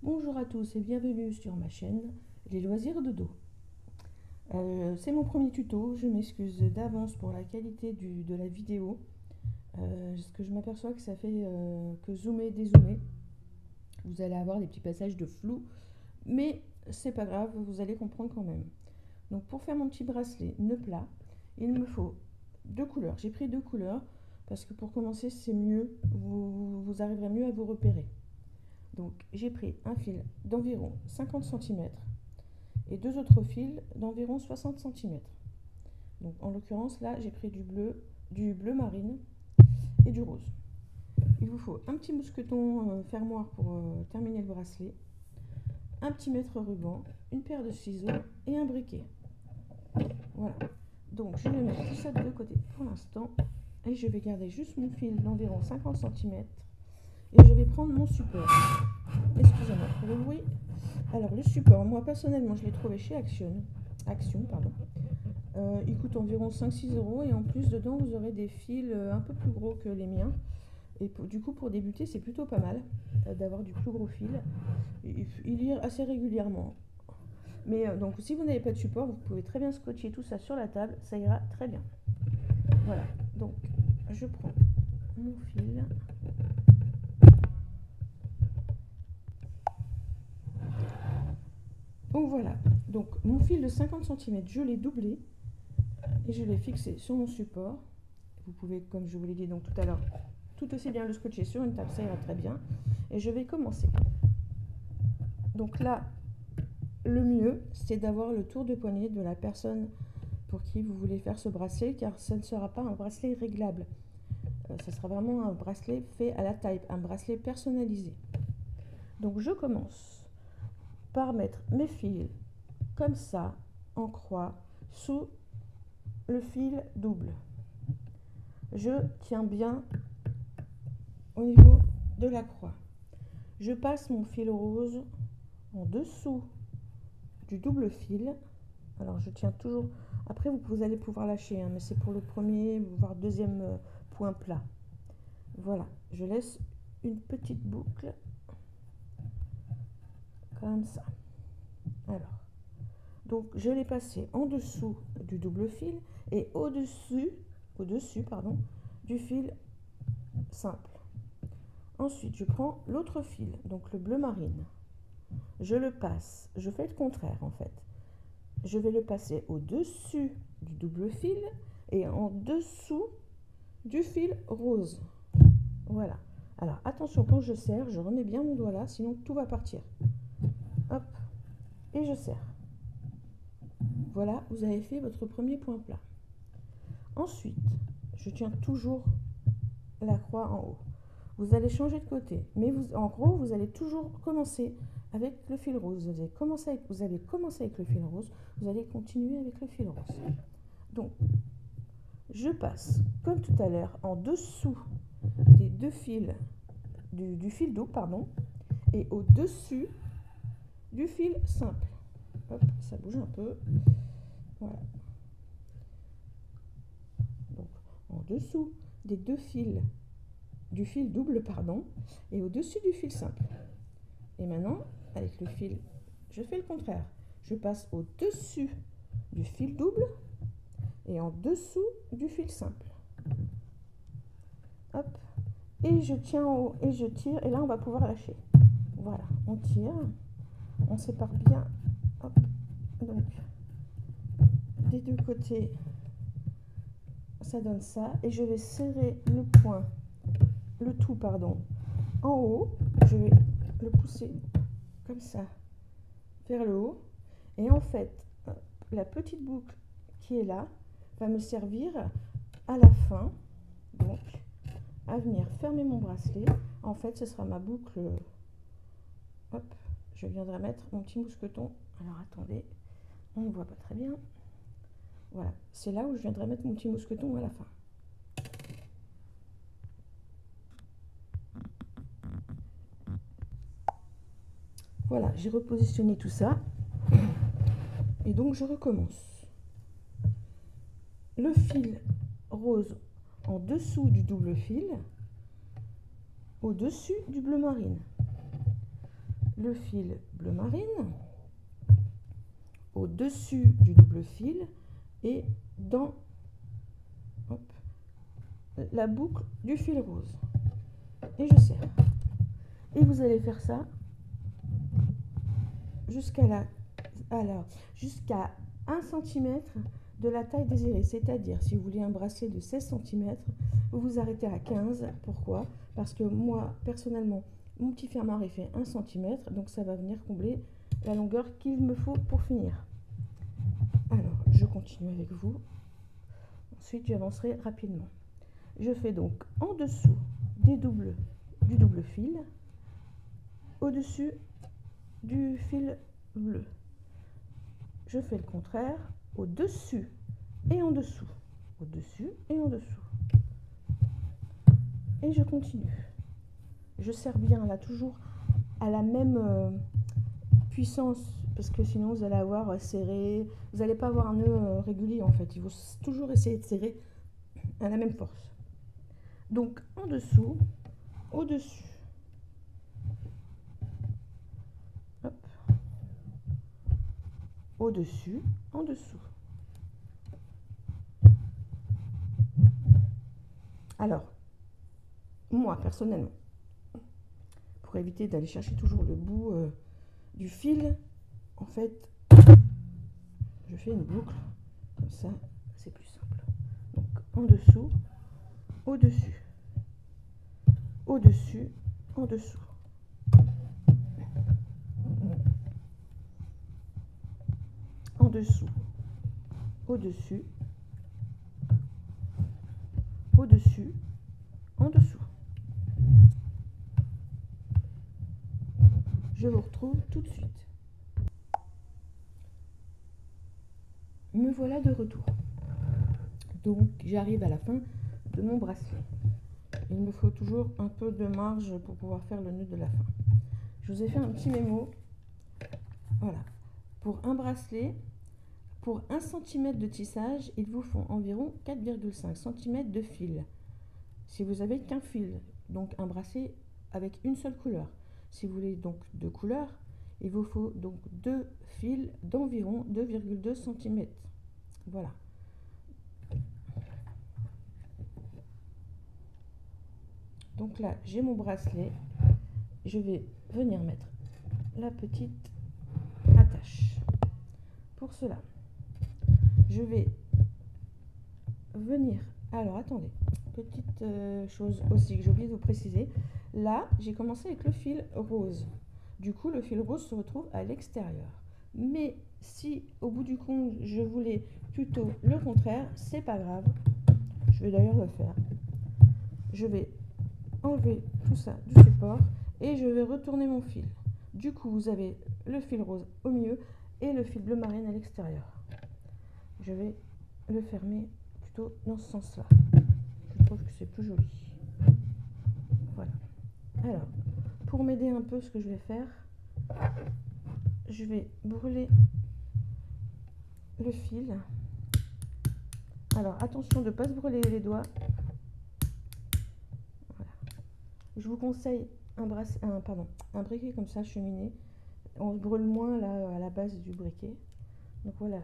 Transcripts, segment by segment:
Bonjour à tous et bienvenue sur ma chaîne Les Loisirs de dos. C'est mon premier tuto, je m'excuse d'avance pour la qualité de la vidéo, parce que je m'aperçois que ça fait que zoomer, dézoomer. Vous allez avoir des petits passages de flou, mais c'est pas grave, vous allez comprendre quand même. Donc pour faire mon petit bracelet nœud plat, il me faut deux couleurs. J'ai pris deux couleurs parce que pour commencer c'est mieux, vous arriverez mieux à vous repérer. Donc j'ai pris un fil d'environ 50 cm et deux autres fils d'environ 60 cm. Donc en l'occurrence là j'ai pris du bleu marine et du rose. Il vous faut un petit mousqueton fermoir pour terminer le bracelet, un petit mètre ruban, une paire de ciseaux et un briquet. Voilà, donc je vais mettre tout ça de côté pour l'instant et je vais garder juste mon fil d'environ 50 cm et je vais prendre mon support. Excusez-moi pour le bruit. Alors le support, moi personnellement je l'ai trouvé chez Action, pardon. Il coûte environ 5-6 € et en plus dedans vous aurez des fils un peu plus gros que les miens. Et du coup pour débuter c'est plutôt pas mal d'avoir du plus gros fil. Il lire assez régulièrement. Mais donc si vous n'avez pas de support, vous pouvez très bien scotcher tout ça sur la table, ça ira très bien. Voilà, donc je prends mon fil. Donc voilà, donc mon fil de 50 cm, je l'ai doublé et je l'ai fixé sur mon support. Vous pouvez, comme je vous l'ai dit donc tout à l'heure, tout aussi bien le scotcher sur une table, ça ira très bien. Et je vais commencer. Donc là, le mieux, c'est d'avoir le tour de poignet de la personne pour qui vous voulez faire ce bracelet, car ce ne sera pas un bracelet réglable. Ce sera vraiment un bracelet fait à la taille, un bracelet personnalisé. Donc je commence par mettre mes fils comme ça, en croix, sous le fil double. Je tiens bien au niveau de la croix. Je passe mon fil rose en dessous du double fil. Alors je tiens toujours, après vous allez pouvoir lâcher, hein, mais c'est pour le premier voire deuxième point plat. Voilà, je laisse une petite boucle comme ça. Alors, donc je l'ai passé en dessous du double fil et au-dessus pardon, du fil simple. Ensuite, je prends l'autre fil, donc le bleu marine. Je le passe, je fais le contraire en fait. Je vais le passer au-dessus du double fil et en dessous du fil rose. Voilà. Alors attention, quand je serre, je remets bien mon doigt là, sinon tout va partir. Hop, et je serre. Voilà, vous avez fait votre premier point plat. Ensuite, je tiens toujours la croix en haut. Vous allez changer de côté, mais en gros, vous allez toujours commencer avec le fil rose. Vous allez commencer avec le fil rose, vous allez continuer avec le fil rose. Donc, je passe, comme tout à l'heure, en dessous des deux fils, du fil double, pardon, et au-dessus du fil simple. Hop, ça bouge un peu. Voilà. Donc, en dessous des deux fils du fil double, pardon, et au-dessus du fil simple. Et maintenant, avec le fil, je fais le contraire. Je passe au-dessus du fil double et en dessous du fil simple. Hop, et je tiens en haut et je tire, et là on va pouvoir lâcher. Voilà, on tire, on sépare bien, hop, donc des deux côtés, ça donne ça, et je vais serrer le tout en haut, je vais le pousser comme ça vers le haut, et en fait la petite boucle qui est là va me servir à la fin, donc à venir fermer mon bracelet. En fait ce sera ma boucle. Hop, je viendrai mettre mon petit mousqueton. Alors attendez, on ne voit pas très bien. Voilà, c'est là où je viendrai mettre mon petit mousqueton à la fin. Voilà, j'ai repositionné tout ça. Et donc je recommence. Le fil rose en dessous du double fil, au-dessus du bleu marine. le fil bleu marine au-dessus du double fil et dans la boucle du fil rose. Et je serre. Et vous allez faire ça jusqu'à jusqu'à 1 cm de la taille désirée. C'est-à-dire, si vous voulez un bracelet de 16 cm, vous vous arrêtez à 15. Pourquoi? Parce que moi, personnellement, mon petit fermoir est fait 1 cm, donc ça va venir combler la longueur qu'il me faut pour finir. Alors, je continue avec vous. Ensuite, j'avancerai rapidement. Je fais donc en dessous du double fil, au-dessus du fil bleu. Je fais le contraire, au-dessus et en dessous, au-dessus et en dessous. Et je continue. Je serre bien là, toujours à la même puissance, parce que sinon vous allez avoir serré, vous n'allez pas avoir un nœud régulier en fait. Il faut toujours essayer de serrer à la même force. Donc en dessous, au-dessus. Au-dessus, en dessous. Alors, moi, personnellement, pour éviter d'aller chercher toujours le bout du fil, en fait, je fais une boucle, comme ça, c'est plus simple. Donc, en dessous, au-dessus, au-dessus, en dessous. En dessous, au-dessus, au-dessus, en dessous. Je vous retrouve tout de suite. Me voilà de retour. Donc j'arrive à la fin de mon bracelet. Il me faut toujours un peu de marge pour pouvoir faire le nœud de la fin. Je vous ai fait un petit mémo. Voilà. Pour un bracelet, pour 1 cm de tissage, il vous faut environ 4,5 cm de fil. Si vous avez qu'un fil, donc un bracelet avec une seule couleur. Si vous voulez donc 2 couleurs, il vous faut donc 2 fils d'environ 2,2 cm. Voilà. Donc là, j'ai mon bracelet. Je vais venir mettre la petite attache. Pour cela, je vais venir... Alors, attendez. Petite chose aussi que j'ai oublié de vous préciser. Là, j'ai commencé avec le fil rose. Du coup, le fil rose se retrouve à l'extérieur. Mais si, au bout du compte, je voulais plutôt le contraire, c'est pas grave. Je vais d'ailleurs le faire. Je vais enlever tout ça du support et je vais retourner mon fil. Du coup, vous avez le fil rose au milieu et le fil bleu marine à l'extérieur. Je vais le fermer plutôt dans ce sens-là. Je trouve que c'est plus joli. Voilà. Alors, pour m'aider un peu, ce que je vais faire, je vais brûler le fil. Alors, attention de ne pas se brûler les doigts. Voilà. Je vous conseille un briquet comme ça, cheminé. On se brûle moins là à la base du briquet. Donc voilà,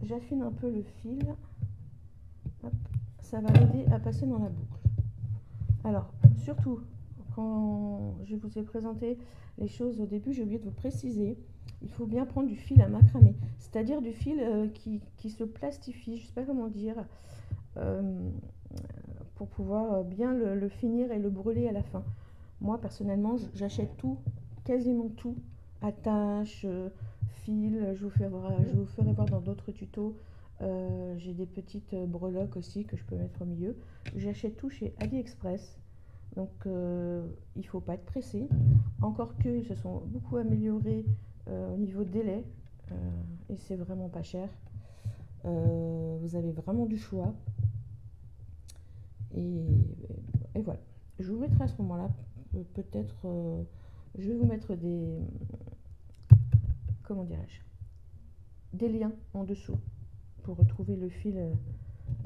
j'affine un peu le fil. Hop, ça va m'aider à passer dans la boucle. Alors, surtout, quand je vous ai présenté les choses au début, j'ai oublié de vous préciser, il faut bien prendre du fil à macramé, c'est-à-dire du fil qui se plastifie, je ne sais pas comment dire, pour pouvoir bien le finir et le brûler à la fin. Moi, personnellement, j'achète tout, quasiment tout, attache, fil, je vous ferai voir dans d'autres tutos. J'ai des petites breloques aussi que je peux mettre au milieu. J'achète tout chez AliExpress. Donc il ne faut pas être pressé. Encore qu'ils se sont beaucoup améliorés au niveau délai. Et c'est vraiment pas cher. Vous avez vraiment du choix. Et voilà. Je vous mettrai à ce moment-là, peut-être, je vais vous mettre des... Comment dirais-je? Des liens en dessous pour retrouver le fil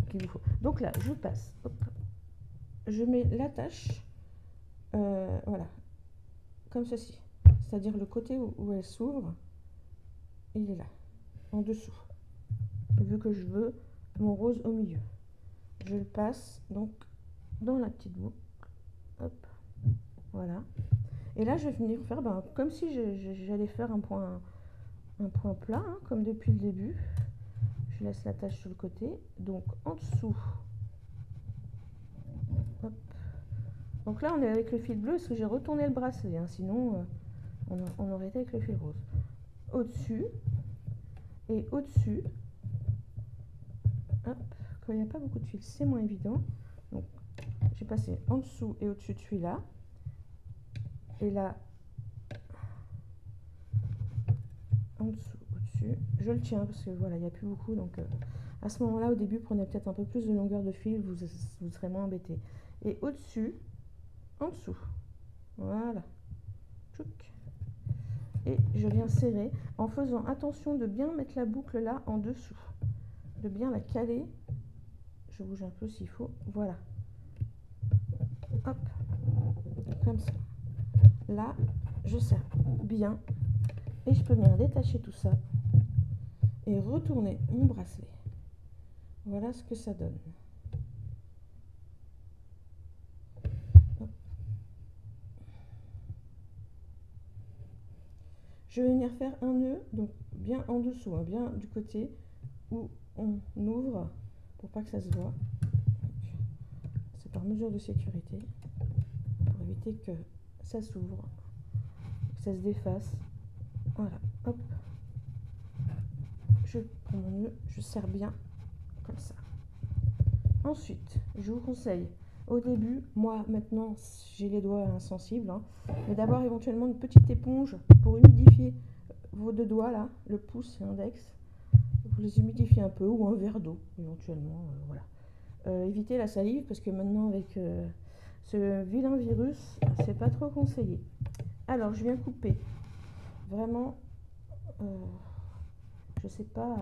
qu'il vous faut. Donc là, je passe. Hop, je mets l'attache. Voilà. comme ceci. C'est-à-dire le côté où elle s'ouvre, il est là, en dessous. Vu que je veux mon rose au milieu. Je le passe donc dans la petite boucle. Hop, voilà. Et là, je vais venir faire comme si j'allais faire un point plat, hein, comme depuis le début. Je laisse la tache sur le côté. Donc en dessous. Hop. Donc là, on est avec le fil bleu parce que j'ai retourné le bracelet. Hein, sinon, on aurait été avec le fil rose. Au-dessus. Et au-dessus. Hop. Quand il n'y a pas beaucoup de fils, c'est moins évident. Donc, j'ai passé en dessous et au-dessus de celui-là. Et là, en dessous, au-dessus. Je le tiens parce que voilà, il n'y a plus beaucoup. Donc, à ce moment-là, au début, prenez peut-être un peu plus de longueur de fil, vous serez moins embêté. Et au-dessus, en dessous. Voilà. Tchouk. Et je viens serrer en faisant attention de bien mettre la boucle là en dessous. De bien la caler. Je bouge un peu s'il faut. Voilà. Hop. Comme ça. Là, je serre bien. Et je peux venir détacher tout ça. Et retourner mon bracelet. Voilà ce que ça donne. Hop. Je vais venir faire un nœud, donc bien en dessous, hein, bien du côté où on ouvre, pour pas que ça se voit. C'est par mesure de sécurité, pour éviter que ça s'ouvre, que ça se défasse. Voilà, hop. Je prends mon nœud, je serre bien, comme ça. Ensuite, je vous conseille, au début, moi maintenant j'ai les doigts insensibles, hein, mais d'avoir éventuellement une petite éponge pour humidifier vos deux doigts là, le pouce et l'index. Vous les humidifiez un peu, ou un verre d'eau éventuellement, voilà. Évitez la salive parce que maintenant avec ce vilain virus, c'est pas trop conseillé. Alors je viens couper vraiment, je sais pas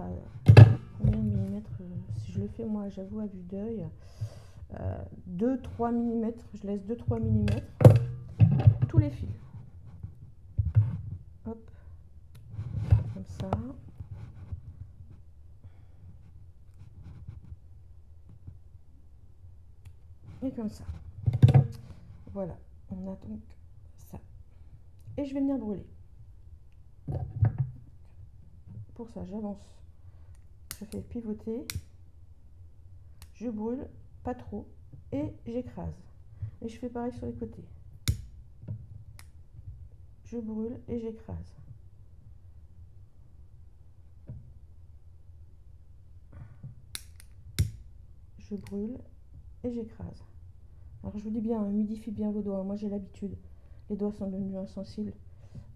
combien de millimètres, si je le fais moi, j'avoue à vue d'œil, 2-3 mm, je laisse 2-3 mm tous les fils. Hop, comme ça. Et comme ça. Voilà, on a donc ça. Et je vais venir brûler. Pour ça, j'avance. Je fais pivoter. Je brûle, pas trop. Et j'écrase. Et je fais pareil sur les côtés. Je brûle et j'écrase. Je brûle et j'écrase. Alors je vous dis bien, humidifie bien vos doigts. Moi j'ai l'habitude. Les doigts sont devenus insensibles.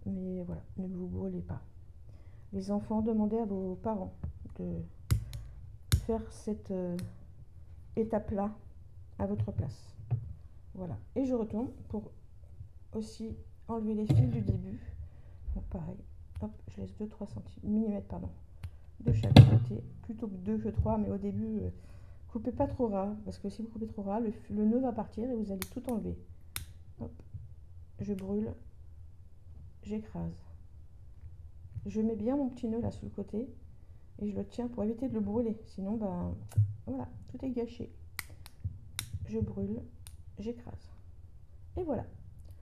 Mais voilà, ne vous brûlez pas. Les enfants, demandez à vos parents de faire cette étape-là à votre place. Voilà. Et je retourne pour aussi enlever les fils du début. Donc pareil, hop, je laisse 2-3 mm de chaque côté. Plutôt que 2 que 3, mais au début, coupez pas trop ras. Parce que si vous coupez trop ras, le nœud va partir et vous allez tout enlever. Hop, je brûle, j'écrase. Je mets bien mon petit nœud là sur le côté et je le tiens pour éviter de le brûler. Sinon, ben voilà, tout est gâché. Je brûle, j'écrase. Et voilà,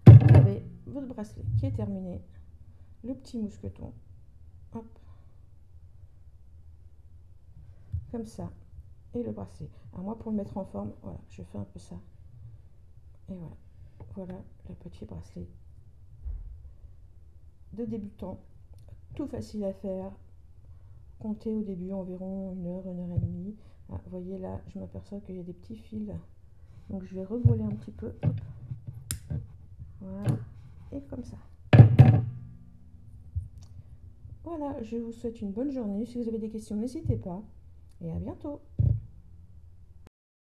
vous avez votre bracelet qui est terminé. Le petit mousqueton, hop, comme ça. Et le bracelet. Alors moi, pour le mettre en forme, voilà, je fais un peu ça. Et voilà, voilà le petit bracelet de débutant. Tout facile à faire. Comptez au début environ 1 heure et demie. Ah, vous voyez là, je m'aperçois qu'il y a des petits fils. Donc je vais rebrûler un petit peu. Voilà. Et comme ça. Voilà, je vous souhaite une bonne journée. Si vous avez des questions, n'hésitez pas. Et à bientôt.